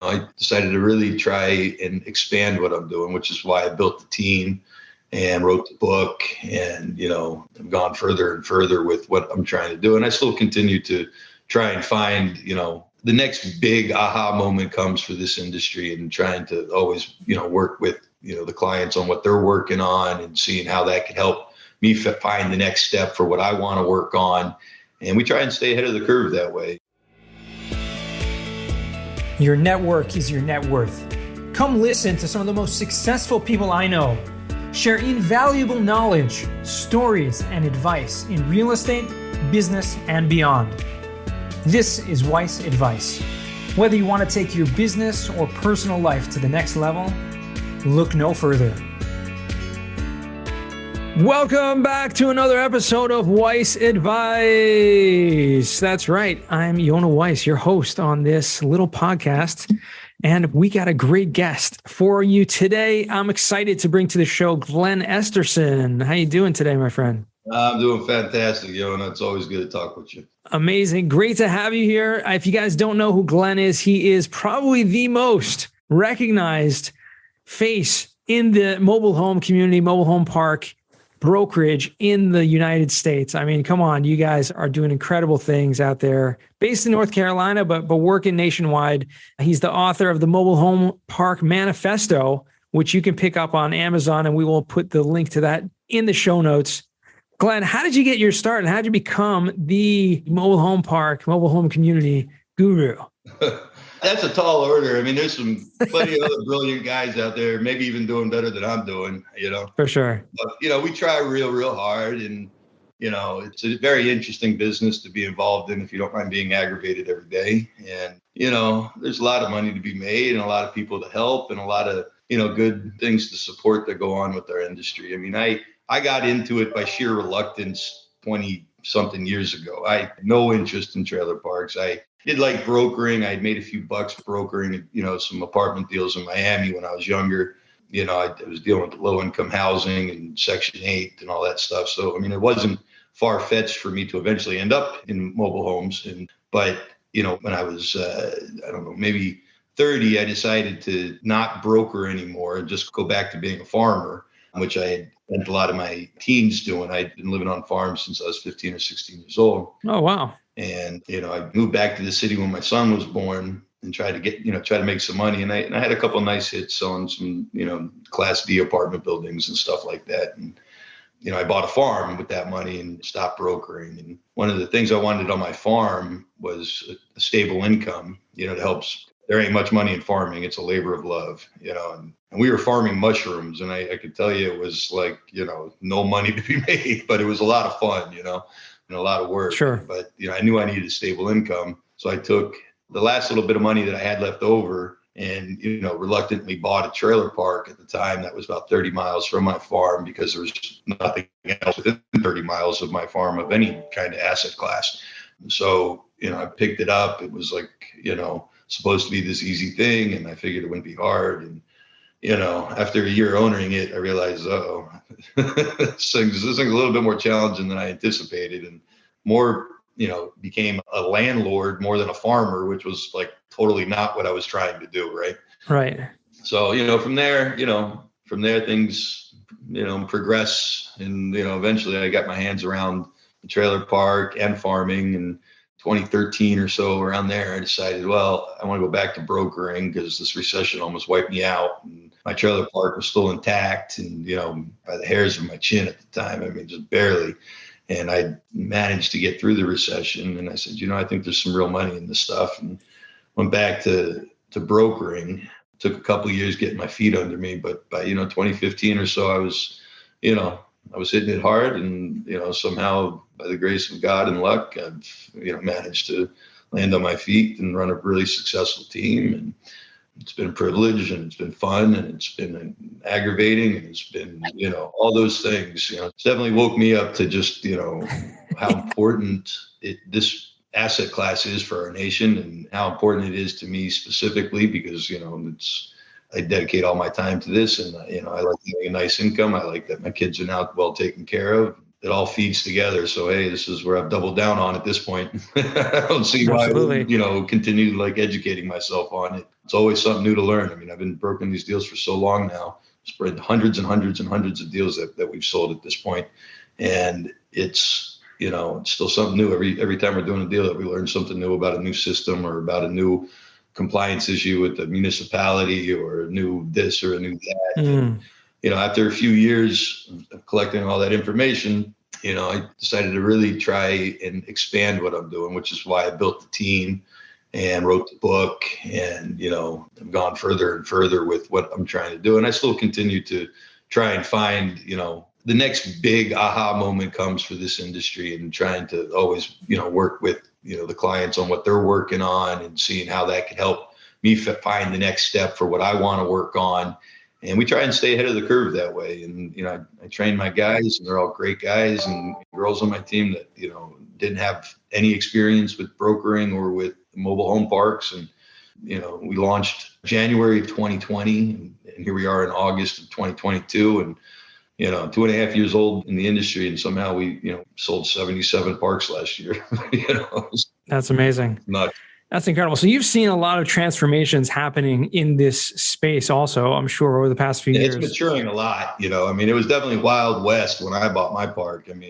I decided to really try and expand what I'm doing, which is why I built the team and wrote the book, and, I've gone further and further with what I'm trying to do. And I still continue to try and find, the next big aha moment comes for this industry, and trying to always, work with, the clients on what they're working on and seeing how that can help me find the next step for what I want to work on. And we try and stay ahead of the curve that way. Your network is your net worth. Come listen to some of the most successful people I know share invaluable knowledge, stories, and advice in real estate, business, and beyond. This is Weiss Advice. Whether you want to take your business or personal life to the next level, look no further. Welcome back to another episode of Weiss Advice. That's right. I'm Yonah Weiss, your host on this little podcast. And we got a great guest for you today. I'm excited to bring to the show Glenn Esterson. How you doing today, my friend? I'm doing fantastic, Yonah. It's always good to talk with you. Amazing. Great to have you here. If you guys don't know who Glenn is, he is probably the most recognized face in the mobile home community, mobile home park brokerage in the United States. I mean, come on, you guys are doing incredible things out there, based in North Carolina, but working nationwide. He's the author of the Mobile Home Park Manifesto, which you can pick up on Amazon, and we will put the link to that in the show notes. Glenn, how did you get your start, and how did you become the mobile home park, mobile home community guru? That's a tall order. I mean, there's some plenty of other brilliant guys out there, maybe even doing better than I'm doing, For sure. But, we try real hard, and, it's a very interesting business to be involved in if you don't mind being aggravated every day. And, there's a lot of money to be made and a lot of people to help and a lot of, good things to support that go on with our industry. I mean, I got into it by sheer reluctance 20 something years ago. I had no interest in trailer parks. I did like brokering. I'd made a few bucks brokering, some apartment deals in Miami when I was younger. I was dealing with low income housing and Section 8 and all that stuff. So, I mean, it wasn't far fetched for me to eventually end up in mobile homes. But when I was, maybe 30, I decided to not broker anymore and just go back to being a farmer, which I had spent a lot of my teens doing. I'd been living on farms since I was 15 or 16 years old. Oh, wow. And, I moved back to the city when my son was born and tried to make some money. And I had a couple of nice hits selling some, Class D apartment buildings and stuff like that. And, I bought a farm with that money and stopped brokering. And one of the things I wanted on my farm was a stable income, to help. There ain't much money in farming. It's a labor of love, and we were farming mushrooms, and I could tell you it was like, no money to be made, but it was a lot of fun, and a lot of work. Sure. But, I knew I needed a stable income. So I took the last little bit of money that I had left over and, reluctantly bought a trailer park at the time that was about 30 miles from my farm, because there was nothing else within 30 miles of my farm of any kind of asset class. So, I picked it up. It was like, supposed to be this easy thing, and I figured it wouldn't be hard. And after a year owning it, I realized, this thing's a little bit more challenging than I anticipated, and more, became a landlord more than a farmer, which was like totally not what I was trying to do. Right. So, from there things, progress, and, eventually I got my hands around the trailer park and farming. And 2013 or so, around there, I decided, well, I want to go back to brokering because this recession almost wiped me out. And my trailer park was still intact, and, by the hairs of my chin at the time, I mean, just barely. And I managed to get through the recession. And I said, I think there's some real money in this stuff, and went back to brokering. Took a couple of years getting my feet under me, but by, 2015 or so, I was hitting it hard, and, somehow by the grace of God and luck, I've, managed to land on my feet and run a really successful team. And it's been a privilege, and it's been fun, and it's been aggravating, and it's been, all those things, it's definitely woke me up to just, how important this asset class is for our nation, and how important it is to me specifically, because, I dedicate all my time to this, and, I like having a nice income. I like that my kids are now well taken care of. it all feeds together. So, hey, this is where I've doubled down on at this point. I don't see why Absolutely. I wouldn't, continue like educating myself on it. It's always something new to learn. I mean, I've been brokering these deals for so long now, spread hundreds and hundreds and hundreds of deals that we've sold at this point. And it's still something new. Every time we're doing a deal that we learn something new about a new system or about a new compliance issue with the municipality or a new this or a new that. And, after a few years of collecting all that information, I decided to really try and expand what I'm doing, which is why I built the team and wrote the book. And, I've gone further and further with what I'm trying to do. And I still continue to try and find, the next big aha moment comes for this industry, and trying to always, work with, the clients on what they're working on and seeing how that could help me find the next step for what I want to work on. And we try and stay ahead of the curve that way. And, I train my guys, and they're all great guys and girls on my team that, didn't have any experience with brokering or with mobile home parks. And, we launched January of 2020, and here we are in August of 2022. And, 2.5 years old in the industry. And somehow we, sold 77 parks last year. That's amazing. Nuts. That's incredible. So you've seen a lot of transformations happening in this space also, I'm sure, over the past few years. It's maturing a lot. It was definitely Wild West when I bought my park. You'd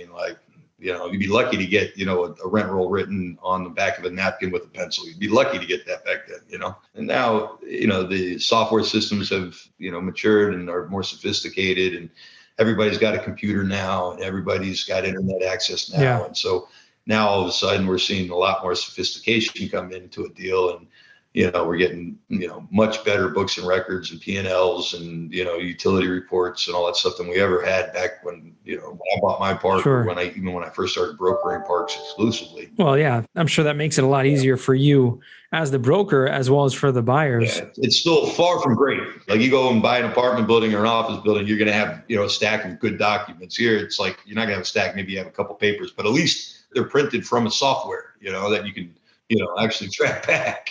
be lucky to get, a rent roll written on the back of a napkin with a pencil. You'd be lucky to get that back then, And now, the software systems have, matured and are more sophisticated, and everybody's got a computer now, and everybody's got internet access now. Yeah. And so now all of a sudden we're seeing a lot more sophistication come into a deal, and, we're getting, much better books and records and P&Ls and, utility reports and all that stuff than we ever had back when, when I bought my park, Sure. when I first started brokering parks exclusively. Well, yeah, I'm sure that makes it a lot easier for you as the broker as well as for the buyers. Yeah, it's still far from great. Like, you go and buy an apartment building or an office building, you're going to have, a stack of good documents. Here, it's like, you're not going to have a stack. Maybe you have a couple papers, but at least they're printed from a software, that you can, actually track back,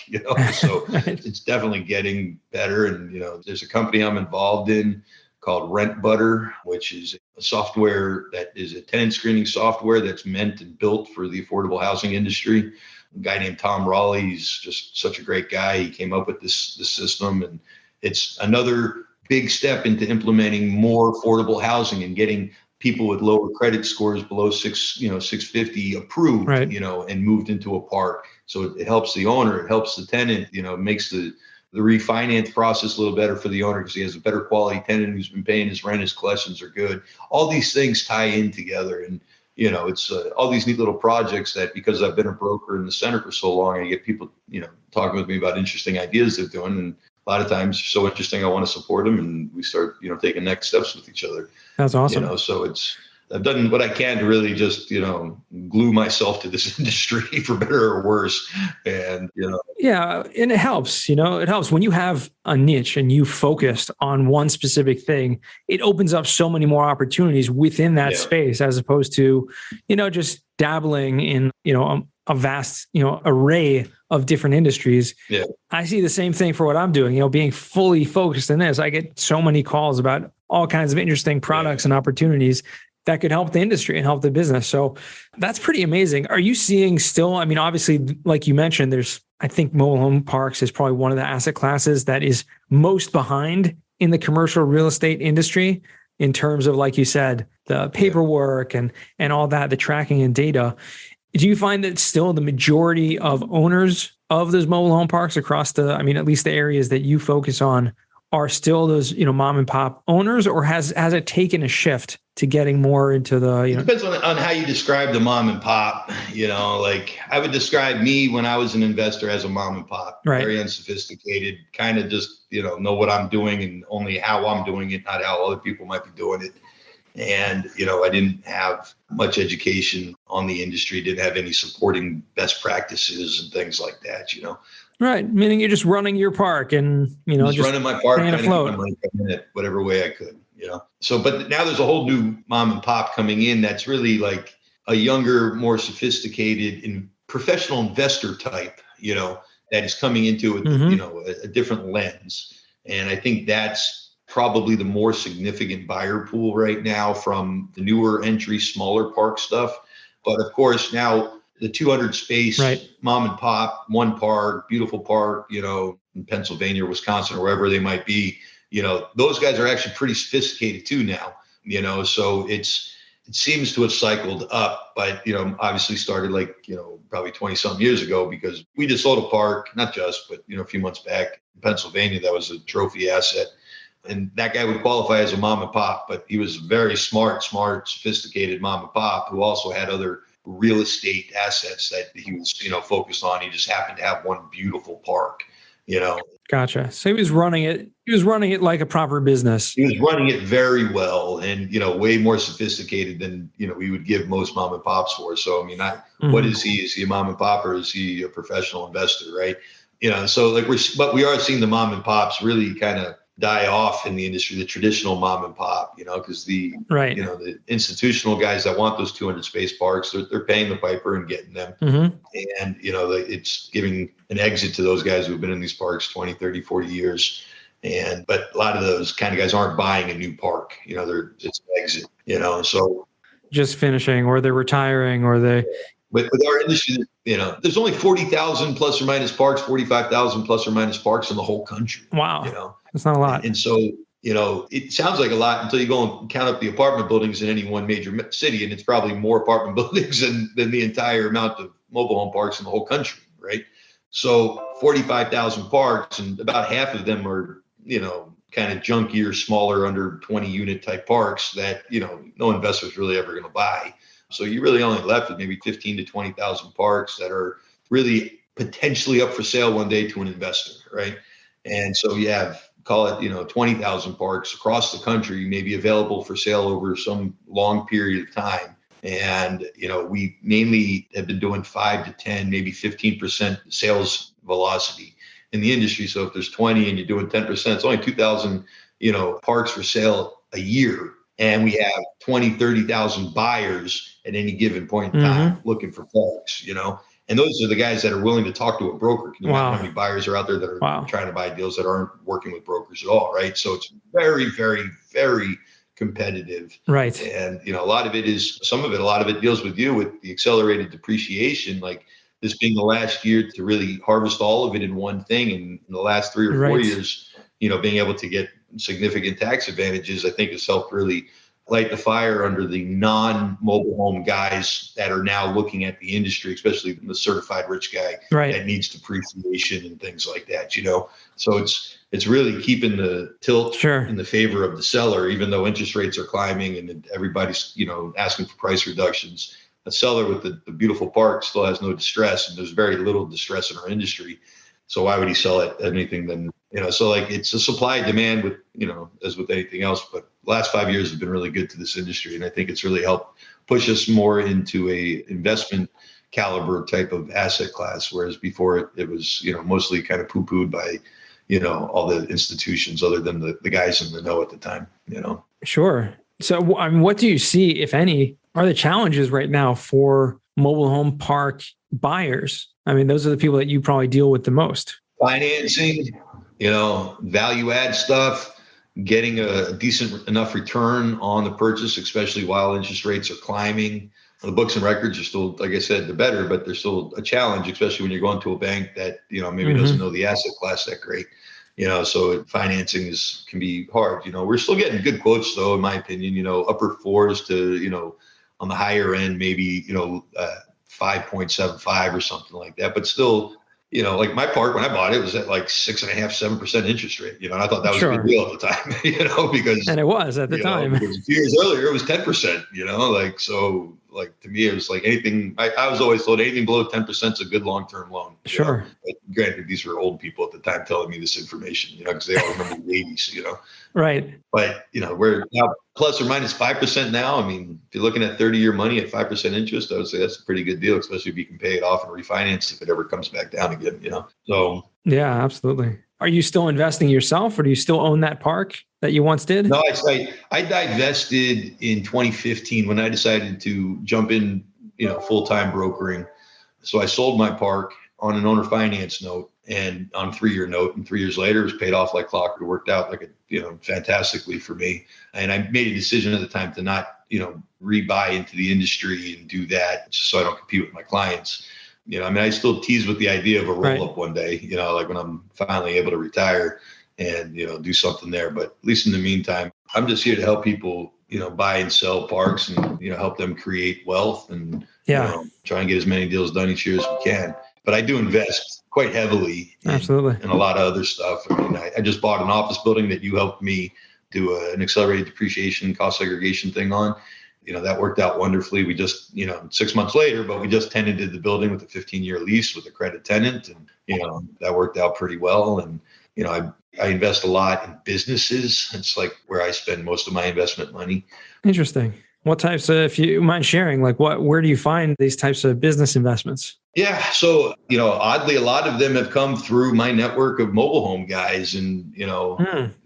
so it's definitely getting better. And, there's a company I'm involved in called Rent Butter, which is a software that is a tenant screening software that's meant and built for the affordable housing industry. A guy named Tom Raleigh, he's just such a great guy. He came up with this system, and it's another big step into implementing more affordable housing and getting people with lower credit scores below 650 approved, right. And moved into a park. So it helps the owner, it helps the tenant, makes the refinance process a little better for the owner because he has a better quality tenant who's been paying his rent, his collections are good. All these things tie in together, and it's all these neat little projects that, because I've been a broker in the center for so long, I get people, talking with me about interesting ideas they're doing. And a lot of times they're so interesting, I want to support them, and we start, taking next steps with each other. That's awesome. So I've done what I can to really just, glue myself to this industry for better or worse. And, Yeah. And it helps, it helps when you have a niche and you focused on one specific thing. It opens up so many more opportunities within that space, as opposed to, just dabbling in, a vast, array of different industries. Yeah. I see the same thing for what I'm doing, being fully focused in this. I get so many calls about all kinds of interesting products and opportunities that could help the industry and help the business. So that's pretty amazing. Are you seeing still, obviously, like you mentioned, I think mobile home parks is probably one of the asset classes that is most behind in the commercial real estate industry in terms of, like you said, the paperwork and all that, the tracking and data. Do you find that still the majority of owners of those mobile home parks across at least the areas that you focus on, are still those, mom and pop owners, or has it taken a shift to getting more into the, It depends on how you describe the mom and pop, like I would describe me when I was an investor as a mom and pop, right. Very unsophisticated, kind of just, know what I'm doing and only how I'm doing it, not how other people might be doing it. And, I didn't have much education on the industry, didn't have any supporting best practices and things like that, Right. Meaning you're just running your park and, just running my park, trying to keep afloat. my money coming in it whatever way I could, So, but now there's a whole new mom and pop coming in that's really like a younger, more sophisticated and professional investor type, that is coming into it, Mm-hmm. A different lens. And I think that's probably the more significant buyer pool right now from the newer entry, smaller park stuff. But of course, now the 200 space mom and pop, one park, beautiful park, in Pennsylvania, Wisconsin, or wherever they might be, those guys are actually pretty sophisticated too now, so it seems to have cycled up, but, obviously started probably 20 something years ago, because we just sold a park, not just, but, a few months back in Pennsylvania, that was a trophy asset. And that guy would qualify as a mom and pop, but he was very smart, sophisticated mom and pop who also had other real estate assets that he was, focused on. He just happened to have one beautiful park, Gotcha. So he was running it. He was running it like a proper business. He was running it very well, and, way more sophisticated than, we would give most mom and pops for. So, I mean, what is he? Is he a mom and pop, or is he a professional investor? Right. So but we are seeing the mom and pops really kind of die off in the industry, the traditional mom and pop, because the institutional guys that want those 200 space parks, they're paying the piper and getting them. And, it's giving an exit to those guys who've been in these parks 20, 30, 40 years. But a lot of those kind of guys aren't buying a new park, it's an exit, so just finishing, or they're retiring, or they. With our industry, there's only 40,000 plus or minus parks, 45,000 plus or minus parks in the whole country. Wow. That's not a lot. And so, it sounds like a lot until you go and count up the apartment buildings in any one major city. And it's probably more apartment buildings than the entire amount of mobile home parks in the whole country. Right. So 45,000 parks, and about half of them are, kind of junkier, smaller, under 20 unit type parks that, no investor's really ever going to buy. So you're really only left with maybe 15 to 20,000 parks that are really potentially up for sale one day to an investor, right? And so you have, call it, 20,000 parks across the country, maybe available for sale over some long period of time. And, we mainly have been doing 5 to 10, maybe 15% sales velocity in the industry. So if there's 20 and you're doing 10%, it's only 2,000, parks for sale a year. And we have 20, 30,000 buyers at any given point in time looking for parks, and those are the guys that are willing to talk to a broker. Can you imagine how many buyers are out there that are trying to buy deals that aren't working with brokers at all, right? So it's very, very, very competitive. Right. And, a lot of it deals with the accelerated depreciation, like this being the last year to really harvest all of it in one thing. And in the last 3 or 4 years, being able to get significant tax advantages, I think has helped really light the fire under the non-mobile home guys that are now looking at the industry, especially the certified rich guy that needs depreciation and things like that, So it's really keeping the tilt in the favor of the seller, even though interest rates are climbing and everybody's, asking for price reductions. A seller with the beautiful park still has no distress, and there's very little distress in our industry. So why would he sell it anything than, so like it's a supply demand with, as with anything else, but the last 5 years have been really good to this industry. And I think it's really helped push us more into a investment caliber type of asset class. Whereas before it was, mostly kind of poo-pooed by, all the institutions other than the guys in the know at the time, Sure. So, what do you see, if any, are the challenges right now for mobile home park buyers? I mean, those are the people that you probably deal with the most. Financing, value add stuff, getting a decent enough return on the purchase, especially while interest rates are climbing. The books and records are still, like I said, the better, but they're still a challenge, especially when you're going to a bank that, maybe doesn't know the asset class that great. So financing can be hard. We're still getting good quotes though, in my opinion, upper fours to, on the higher end, maybe, 5.75 or something like that, but still, like my park, when I bought it, was at like 6.5%, 7% interest rate, and I thought that was a good deal at the time, because. And it was at the time. Because a few years earlier, it was 10%, so like to me, it was like anything, I was always told anything below 10% is a good long-term loan. Sure. But granted, these were old people at the time telling me this information, because they all remember the 80s, Right. But, we're now plus or minus 5% now. I mean, if you're looking at 30-year money at 5% interest, I would say that's a pretty good deal, especially if you can pay it off and refinance if it ever comes back down again, So. Yeah, absolutely. Are you still investing yourself, or do you still own that park that you once did? No, I divested in 2015 when I decided to jump in, full-time brokering. So I sold my park on an owner finance note. and on 3-year note, and 3 years later it was paid off like clockwork. It worked out like fantastically for me. And I made a decision at the time to not, rebuy into the industry and do that just so I don't compete with my clients. I still tease with the idea of a roll up one day, like when I'm finally able to retire and, do something there. But at least in the meantime, I'm just here to help people, buy and sell parks and, help them create wealth and, try and get as many deals done each year as we can. But I do invest quite heavily in a lot of other stuff. I just bought an office building that you helped me do an accelerated depreciation cost segregation thing on. That worked out wonderfully. We just, 6 months later, but we just tenanted the building with a 15-year lease with a credit tenant. And, that worked out pretty well. And, I invest a lot in businesses. It's like where I spend most of my investment money. Interesting. What types of, if you mind sharing, where do you find these types of business investments? Yeah. So, oddly, a lot of them have come through my network of mobile home guys and,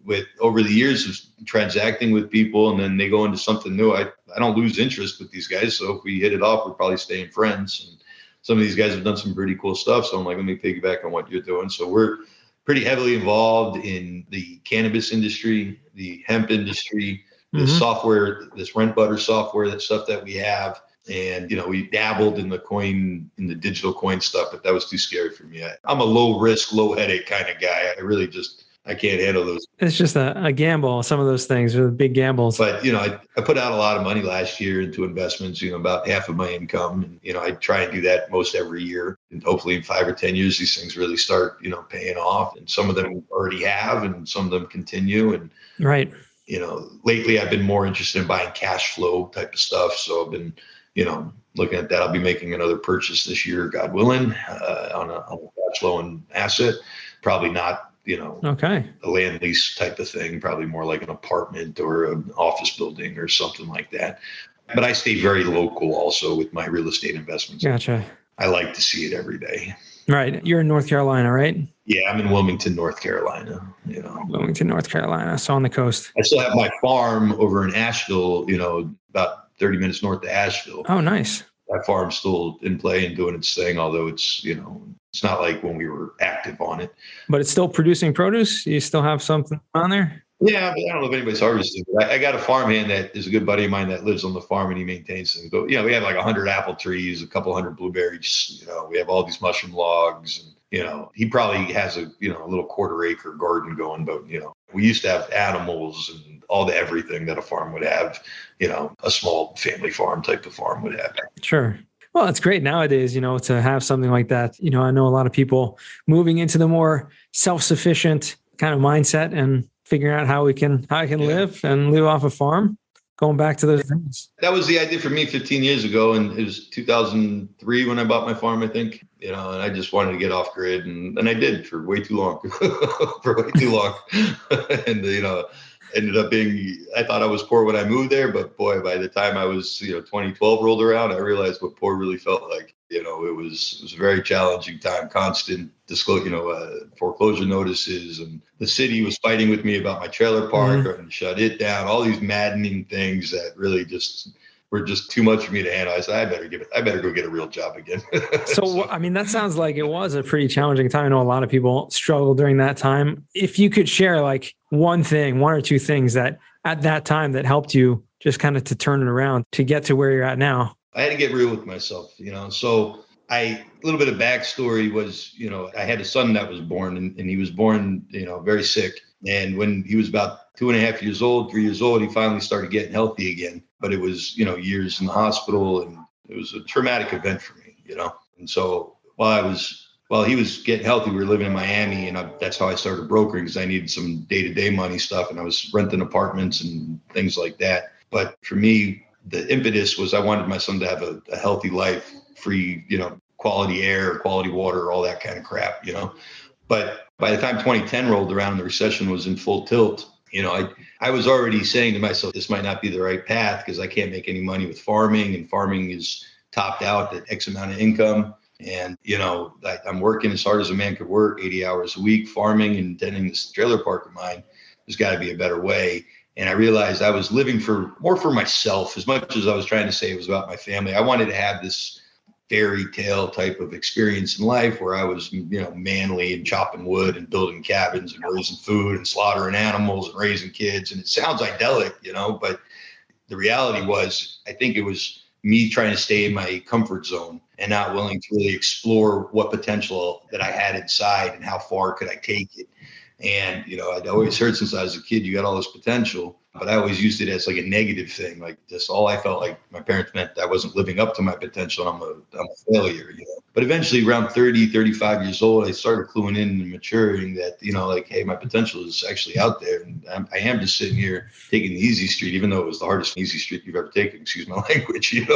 with over the years of transacting with people, and then they go into something new. I don't lose interest with these guys. So if we hit it off, we're probably staying friends. And some of these guys have done some pretty cool stuff. So I'm like, let me piggyback on what you're doing. So we're pretty heavily involved in the cannabis industry, the hemp industry, the software, this rent butter software, that stuff that we have. And, we dabbled in the digital coin stuff, but that was too scary for me. I'm a low risk, low headache kind of guy. I can't handle those. It's just a gamble. Some of those things are the big gambles. But, I put out a lot of money last year into investments, about half of my income. And, I try and do that most every year. And hopefully in 5 or 10 years, these things really start, paying off. And some of them already have, and some of them continue. And, lately I've been more interested in buying cash flow type of stuff. So I've been, looking at that. I'll be making another purchase this year, God willing, on a cash flow and asset. Probably not, a land lease type of thing, probably more like an apartment or an office building or something like that. But I stay very local also with my real estate investments. Gotcha. I like to see it every day. Right. You're in North Carolina, right? Yeah, I'm in Wilmington, North Carolina. Wilmington, North Carolina. So on the coast. I still have my farm over in Asheville, about 30 minutes north of Asheville. Oh, nice. That farm's still in play and doing its thing, although it's, it's not like when we were active on it. But it's still producing produce? You still have something on there? Yeah, but I don't know if anybody's harvesting. I got a farmhand that is a good buddy of mine that lives on the farm, and he maintains things. But, we have like 100 apple trees, a couple hundred blueberries. We have all these mushroom logs. And, he probably has a little 1/4 acre garden going. But, we used to have animals and all the everything that a farm would have, a small family farm type of farm would have. Sure. Well, it's great nowadays, to have something like that. I know a lot of people moving into the more self-sufficient kind of mindset and figuring out how I can live and live off a farm, going back to those things. That was the idea for me 15 years ago. And it was 2003 when I bought my farm, I think, and I just wanted to get off grid, and I did for way too long, and, ended up being, I thought I was poor when I moved there, but boy, by the time I was, 2012 rolled around, I realized what poor really felt like. It was a very challenging time, constant foreclosure notices, and the city was fighting with me about my trailer park and shut it down. All these maddening things that really were just too much for me to handle. I said, I better go get a real job again. So, that sounds like it was a pretty challenging time. I know a lot of people struggle during that time. If you could share like one or two things that at that time that helped you just kind of to turn it around to get to where you're at now. I had to get real with myself, so a little bit of backstory was, I had a son that was born and he was born, very sick. And when he was about 2.5 years old, 3 years old, he finally started getting healthy again. But it was, years in the hospital, and it was a traumatic event for me, And so while he was getting healthy, we were living in Miami, and that's how I started brokering, because I needed some day-to-day money stuff, and I was renting apartments and things like that. But for me, the impetus was I wanted my son to have a healthy life, free, quality air, quality water, all that kind of crap, But by the time 2010 rolled around and the recession was in full tilt, I was already saying to myself, this might not be the right path because I can't make any money with farming, and farming is topped out at X amount of income. And, I'm working as hard as a man could work, 80 hours a week, farming and tending this trailer park of mine. There's got to be a better way. And I realized I was living more for myself, as much as I was trying to say it was about my family. I wanted to have this fairy tale type of experience in life where I was, manly and chopping wood and building cabins and raising food and slaughtering animals and raising kids. And it sounds idyllic, but the reality was, I think it was me trying to stay in my comfort zone and not willing to really explore what potential that I had inside and how far could I take it. And, I'd always heard since I was a kid, you got all this potential, but I always used it as like a negative thing. Like just all I felt like my parents meant I wasn't living up to my potential. I'm a failure, But eventually around 30, 35 years old, I started cluing in and maturing that, hey, my potential is actually out there. And I am just sitting here taking the easy street, even though it was the hardest easy street you've ever taken, excuse my language,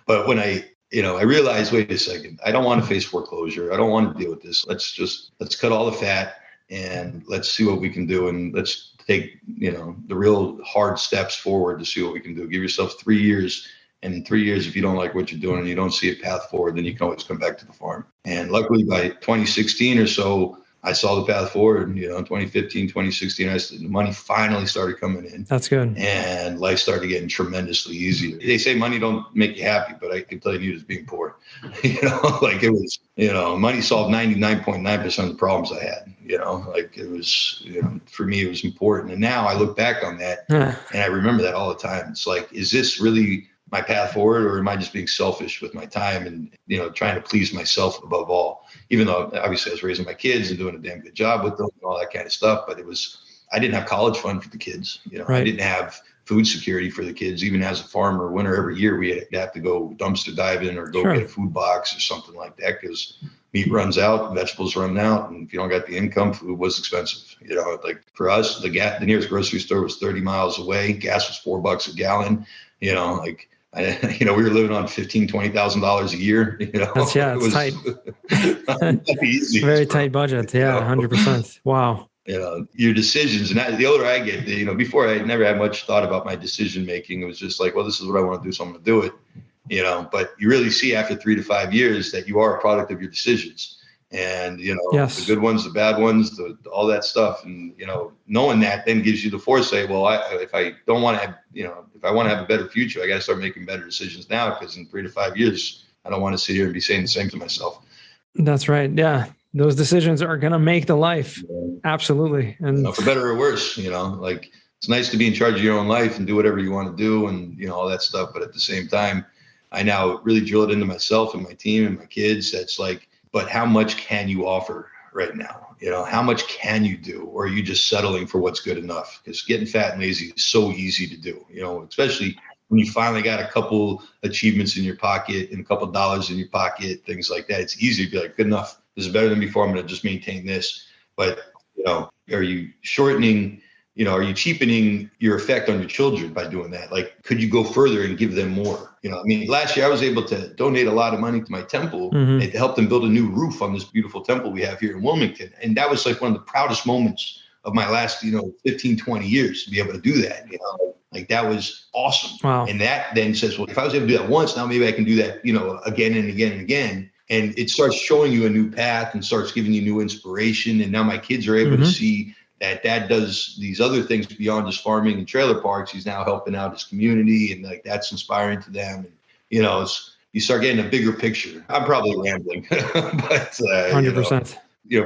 But when I realized, wait a second, I don't want to face foreclosure. I don't want to deal with this. Let's cut all the fat and let's see what we can do. And let's take, the real hard steps forward to see what we can do. Give yourself 3 years. And in 3 years, if you don't like what you're doing and you don't see a path forward, then you can always come back to the farm. And luckily by 2016 or so, I saw the path forward. In 2015, 2016, the money finally started coming in. That's good. And life started getting tremendously easier. They say money don't make you happy, but I can tell you as being poor, like it was, money solved 99.9% of the problems I had, like it was, for me, it was important. And now I look back on that and I remember that all the time. It's like, is this really my path forward, or am I just being selfish with my time and, trying to please myself above all, even though obviously I was raising my kids and doing a damn good job with them and all that kind of stuff. But I didn't have college fund for the kids. Right. I didn't have food security for the kids. Even as a farmer, winter every year, we have to go dumpster diving or go get a food box or something like that, because meat runs out, vegetables run out. And if you don't got the income, food was expensive. Like for us, the nearest grocery store was 30 miles away. Gas was $4 a gallon, we were living on $15,000-$20,000 a year. That's it's tight. Easy. Very tight budget. Yeah, 100%. Wow. Your decisions, and the older I get, before I never had much thought about my decision making. It was just like, well, this is what I want to do, so I'm going to do it. But you really see after 3 to 5 years that you are a product of your decisions. And, yes. The good ones, the bad ones, all that stuff. And, knowing that then gives you the foresight. Well, if I don't want to have, if I want to have a better future, I got to start making better decisions now, because in 3 to 5 years, I don't want to sit here and be saying the same to myself. That's right. Yeah. Those decisions are going to make the life. Absolutely. And for better or worse, like it's nice to be in charge of your own life and do whatever you want to do and, all that stuff. But at the same time, I now really drill it into myself and my team and my kids. That's like, but how much can you offer right now? How much can you do? Or are you just settling for what's good enough? Because getting fat and lazy is so easy to do, especially when you finally got a couple achievements in your pocket and a couple dollars in your pocket, things like that. It's easy to be like, good enough. This is better than before. I'm going to just maintain this. But, are you shortening, are you cheapening your effect on your children by doing that? Like, could you go further and give them more? Last year I was able to donate a lot of money to my temple and to help them build a new roof on this beautiful temple we have here in Wilmington. And that was like one of the proudest moments of my last, 15, 20 years to be able to do that. Like that was awesome. Wow. And that then says, well, if I was able to do that once, now maybe I can do that, again and again and again. And it starts showing you a new path and starts giving you new inspiration. And now my kids are able to see that Dad does these other things beyond just farming and trailer parks. He's now helping out his community, and like that's inspiring to them. And you start getting a bigger picture. I'm probably rambling, but 100%.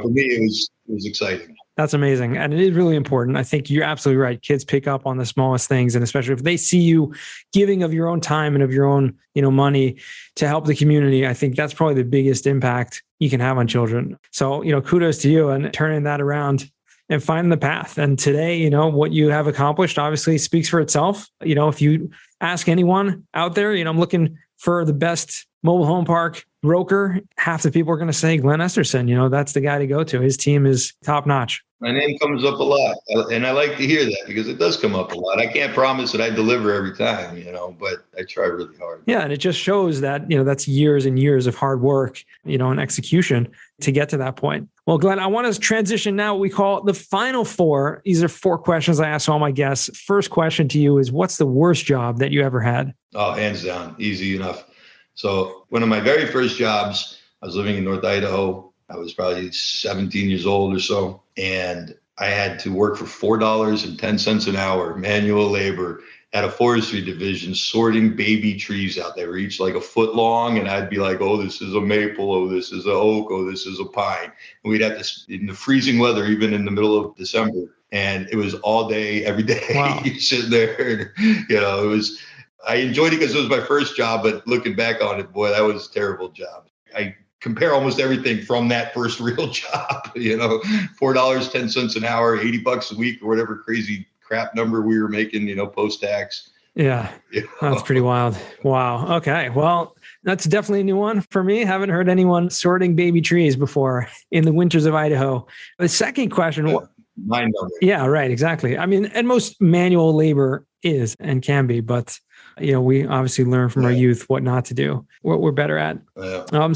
For me it was exciting. That's amazing. And it is really important. I think you're absolutely right. Kids pick up on the smallest things. And especially if they see you giving of your own time and of your own, money to help the community, I think that's probably the biggest impact you can have on children. So, kudos to you and turning that around and finding the path. And today, what you have accomplished obviously speaks for itself. If you ask anyone out there, I'm looking for the best mobile home park broker, half the people are going to say Glenn Esterson. That's the guy to go to. His team is top notch. My name comes up a lot, and I like to hear that because it does come up a lot. I can't promise that I deliver every time, but I try really hard. Yeah, and it just shows that, that's years and years of hard work, and execution to get to that point. Well, Glenn, I want to transition now. We call the final four. These are 4 questions I ask all my guests. First question to you is, what's the worst job that you ever had? Oh, hands down, easy enough. So one of my very first jobs, I was living in North Idaho. I was probably 17 years old or so. And I had to work for $4.10 an hour, manual labor. at a forestry division sorting baby trees out. They were each like a foot long, and I'd be like, oh, this is a maple, oh, this is a oak, oh, this is a pine. And we'd have to, in the freezing weather, even in the middle of December, and it was all day, every day. Wow. You sit there, and, it was, I enjoyed it because it was my first job, but looking back on it, boy, that was a terrible job. I compare almost everything from that first real job, $4.10 an hour, $80 a week, or whatever crazy crap number we were making, post-tax. Yeah, that's pretty wild. Wow. Okay. Well, that's definitely a new one for me. Haven't heard anyone sorting baby trees before in the winters of Idaho. The second question. Mind-numbing. Yeah, right. Exactly. I mean, and most manual labor is and can be, but we obviously learn from our youth what not to do, what we're better at.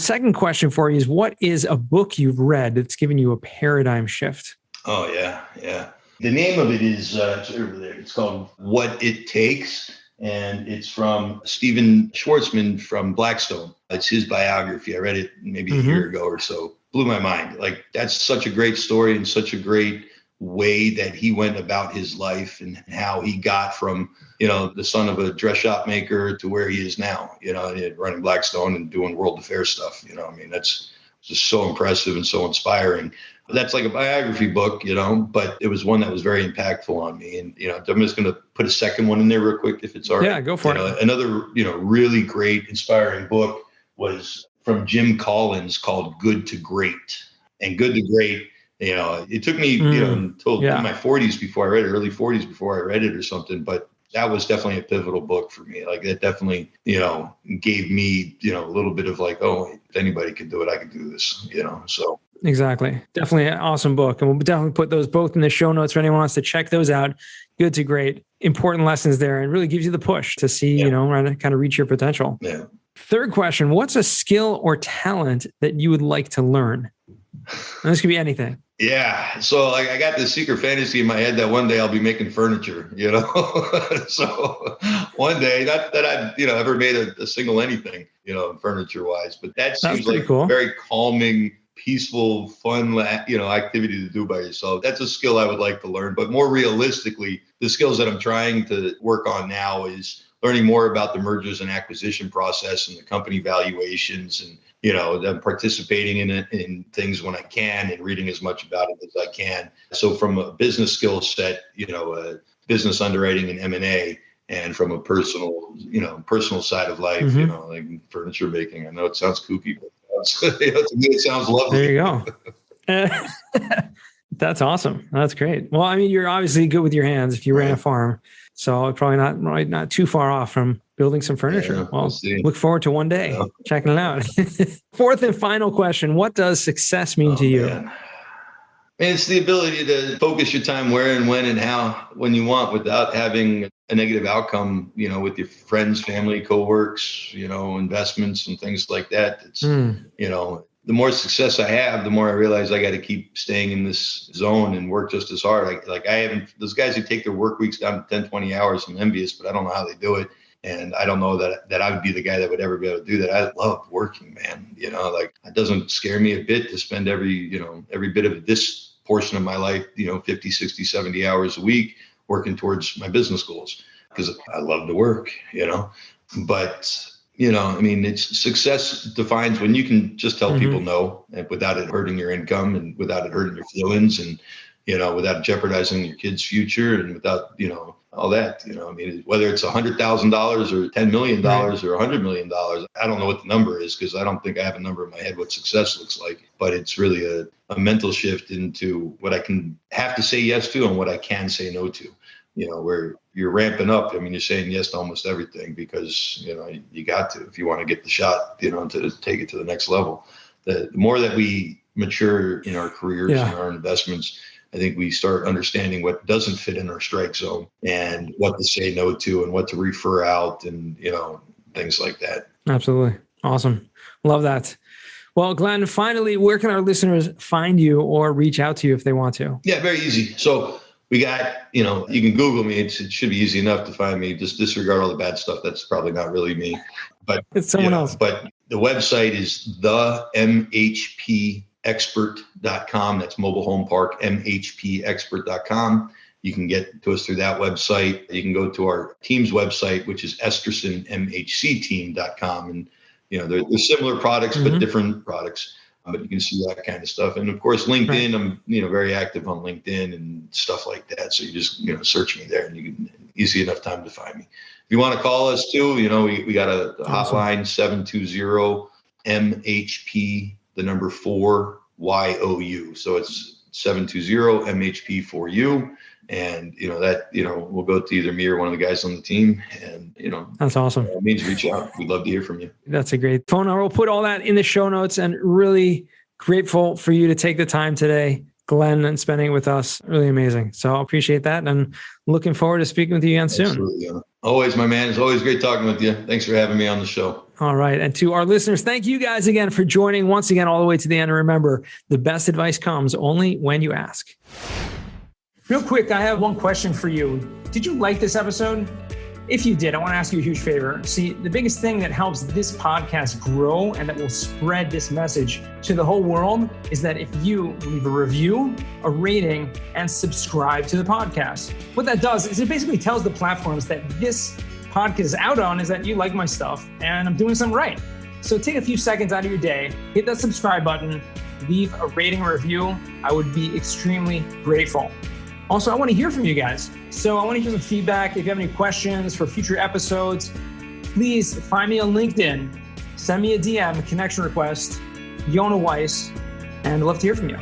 Second question for you is, what is a book you've read that's given you a paradigm shift? Oh, yeah. The name of it is, it's over there. It's called What It Takes, and it's from Stephen Schwartzman from Blackstone. It's his biography. I read it maybe a year ago or so. Blew my mind. Like, that's such a great story and such a great way that he went about his life and how he got from, the son of a dress shop maker to where he is now, running Blackstone and doing world affairs stuff. That's just so impressive and so inspiring. That's like a biography book, but it was one that was very impactful on me. And, I'm just going to put a second one in there real quick, if it's all right. Yeah, go for it. Another, really great, inspiring book was from Jim Collins called Good to Great. And Good to Great, it took me, until in my 40s before I read it, early 40s before I read it or something. But that was definitely a pivotal book for me. Like, it definitely, gave me, a little bit of like, oh, if anybody could do it, I could do this, so. Exactly. Definitely an awesome book. And we'll definitely put those both in the show notes for anyone who wants to check those out. Good to Great. Important lessons there, and really gives you the push to see, kind of reach your potential. Yeah. Third question, what's a skill or talent that you would like to learn? And this could be anything. Yeah. So I got this secret fantasy in my head that one day I'll be making furniture, so one day, not that I've, ever made a single anything, furniture wise, but that seems like cool. Very calming, peaceful, fun, activity to do by yourself. That's a skill I would like to learn. But more realistically, the skills that I'm trying to work on now is learning more about the mergers and acquisition process and the company valuations, and them participating in it, in things when I can, and reading as much about it as I can. So from a business skill set, business underwriting and M&A, and from a personal side of life, like furniture making. I know it sounds kooky, but to me it sounds lovely. There you go. That's awesome. That's great. Well, I mean, you're obviously good with your hands if you ran a farm. So probably not too far off from building some furniture. Yeah, well, look forward to one day checking it out. Fourth and final question. What does success mean to you? Man. It's the ability to focus your time where and when and how, when you want, without having a negative outcome, with your friends, family, coworkers, investments and things like that. It's, the more success I have, the more I realize I got to keep staying in this zone and work just as hard. Those guys who take their work weeks down to 10, 20 hours, I'm envious, but I don't know how they do it. And I don't know that I would be the guy that would ever be able to do that. I love working, man. It doesn't scare me a bit to spend every bit of this portion of my life, 50, 60, 70 hours a week working towards my business goals, because I love to work, but it's success defines when you can just tell people no, and without it hurting your income and without it hurting your feelings, and, without jeopardizing your kid's future, and without, all that, whether it's $100,000 or $10 million or $100 million, I don't know what the number is, because I don't think I have a number in my head what success looks like, but it's really a mental shift into what I can have to say yes to and what I can say no to, where you're ramping up. You're saying yes to almost everything, because, you got to, if you want to get the shot, to take it to the next level. The more that we mature in our careers and our investments, I think we start understanding what doesn't fit in our strike zone, and what to say no to, and what to refer out, and, things like that. Absolutely. Awesome. Love that. Well, Glenn, finally, where can our listeners find you or reach out to you if they want to? Yeah, very easy. So we got, you can Google me. It should be easy enough to find me. Just disregard all the bad stuff. That's probably not really me, but it's someone else. But the website is themhpexpert.com. That's mobile home park, mhpexpert.com. You can get to us through that website. You can go to our team's website, which is EstersonMHCteam.com. And, they're similar products, but different products. But you can see that kind of stuff. And of course, LinkedIn, I'm, very active on LinkedIn and stuff like that. So you just, search me there and you can easy enough time to find me. If you want to call us too, we got a hotline, 720-MHP, the number 4YOU. So it's 720-MHP4U. And, we'll go to either me or one of the guys on the team. And, that's awesome. It means reach out. We'd love to hear from you. That's a great phone number. We'll put all that in the show notes, and really grateful for you to take the time today, Glenn, and spending it with us. Really amazing. So I appreciate that. And looking forward to speaking with you again soon. Absolutely. Always, my man. It's always great talking with you. Thanks for having me on the show. All right. And to our listeners, thank you guys again for joining once again all the way to the end. And remember, the best advice comes only when you ask. Real quick, I have one question for you. Did you like this episode? If you did, I want to ask you a huge favor. See, the biggest thing that helps this podcast grow and that will spread this message to the whole world is that if you leave a review, a rating, and subscribe to the podcast. What that does is it basically tells the platforms that this podcast is out on is that you like my stuff and I'm doing something right. So take a few seconds out of your day, hit that subscribe button, leave a rating or review. I would be extremely grateful. Also, I want to hear from you guys. So I want to hear some feedback. If you have any questions for future episodes, please find me on LinkedIn. Send me a DM, a connection request, Yona Weiss, and I'd love to hear from you.